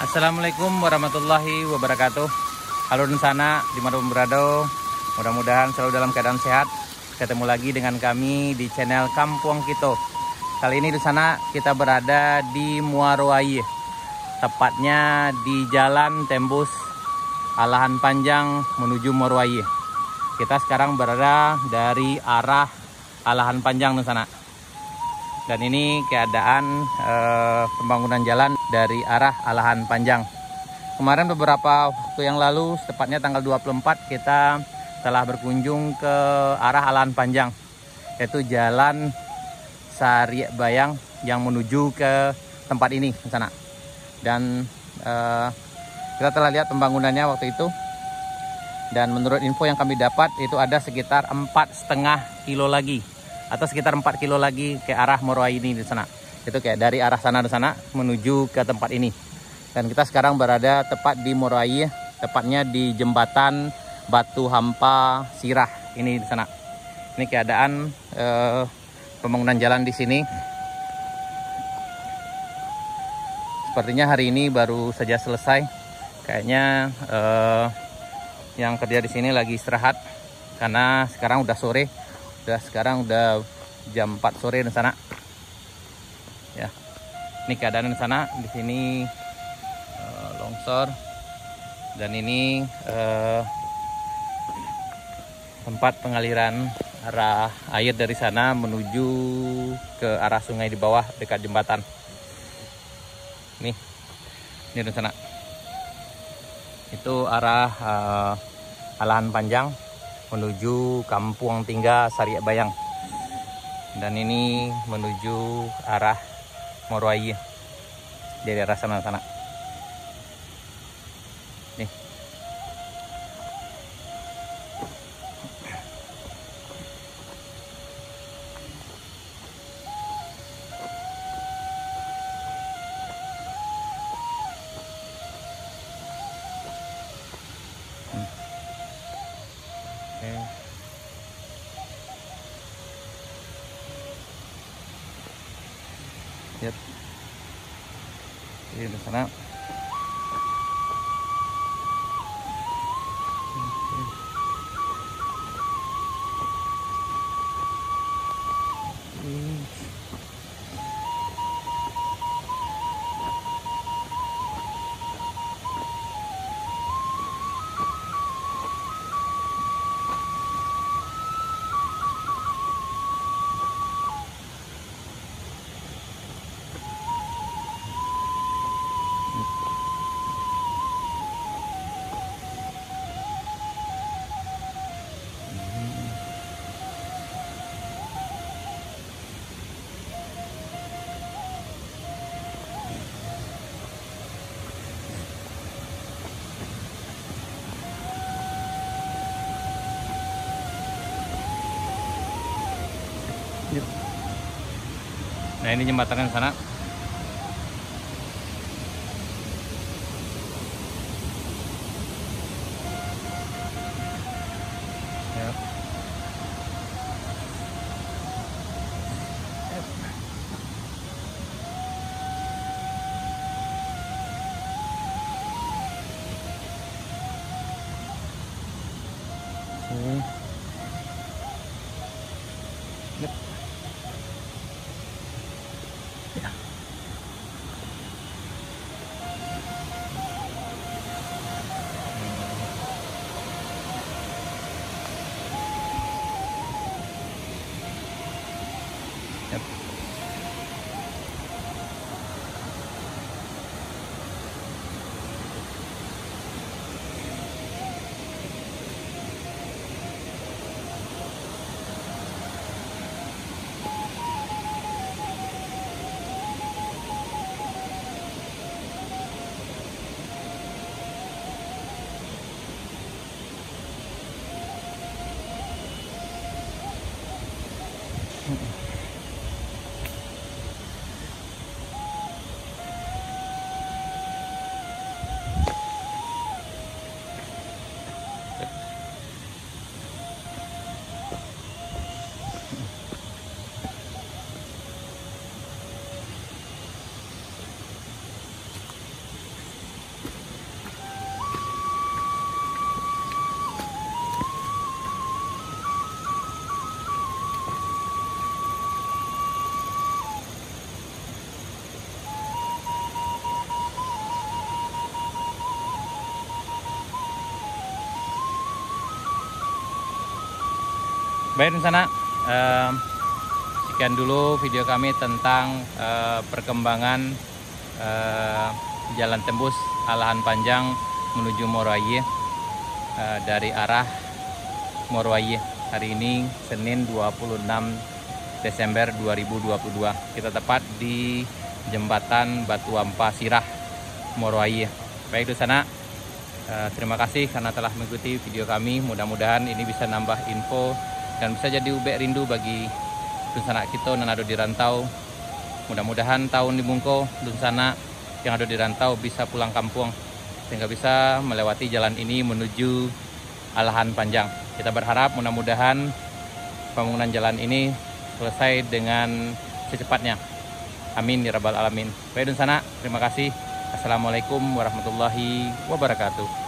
Assalamualaikum warahmatullahi wabarakatuh. Halo Nusana, dimanapun berada, mudah-mudahan selalu dalam keadaan sehat. Ketemu lagi dengan kami di channel Kampung Kito. Kali ini Nusana kita berada di Muarowai, tepatnya di Jalan Tembus Alahan Panjang menuju Muarowai. Kita sekarang berada dari arah Alahan Panjang Nusana. Dan ini keadaan pembangunan jalan dari arah Alahan Panjang. Kemarin beberapa waktu yang lalu, tepatnya tanggal 24, kita telah berkunjung ke arah Alahan Panjang, yaitu Jalan Sari Bayang yang menuju ke tempat ini di sana. Dan kita telah lihat pembangunannya waktu itu. Dan menurut info yang kami dapat, itu ada sekitar 4,5 kilo lagi, atau sekitar 4 kilo lagi ke arah Muarowai ini di sana. Itu kayak dari arah sana di sana menuju ke tempat ini. Dan kita sekarang berada tepat di Muarowai, tepatnya di jembatan Batu Hampa Sirah ini di sana. Ini keadaan pembangunan jalan di sini. Sepertinya hari ini baru saja selesai. Kayaknya yang kerja di sini lagi istirahat karena sekarang udah sore. Sekarang udah jam 4 sore di sana. Ya. Ini keadaan di sana. Di sini longsor. Dan ini tempat pengaliran arah air dari sana menuju ke arah sungai di bawah dekat jembatan. Ini di sana. Itu arah Alahan Panjang menuju Kampung Tingga Sari Bayang. Dan ini menuju arah Muarowai dari arah sana. Nih. Lihat di sana. Nah, ini jembatannya di sana. Ya. Baik di sana, sekian dulu video kami tentang perkembangan jalan tembus Alahan Panjang menuju Morowali dari arah Morowali. Hari ini Senin 26 Desember 2022. Kita tepat di jembatan Batu Ampa Sirah Morowali. Baik di sana, terima kasih karena telah mengikuti video kami. Mudah-mudahan ini bisa nambah info dan bisa jadi ubek rindu bagi dunsana kita yang ada di rantau. Mudah-mudahan tahun di Bungko dunsana yang ada di rantau bisa pulang kampung sehingga bisa melewati jalan ini menuju Alahan Panjang. Kita berharap mudah-mudahan pembangunan jalan ini selesai dengan secepatnya. Amin ya rabbal alamin. Baik dunsana, terima kasih. Assalamualaikum warahmatullahi wabarakatuh.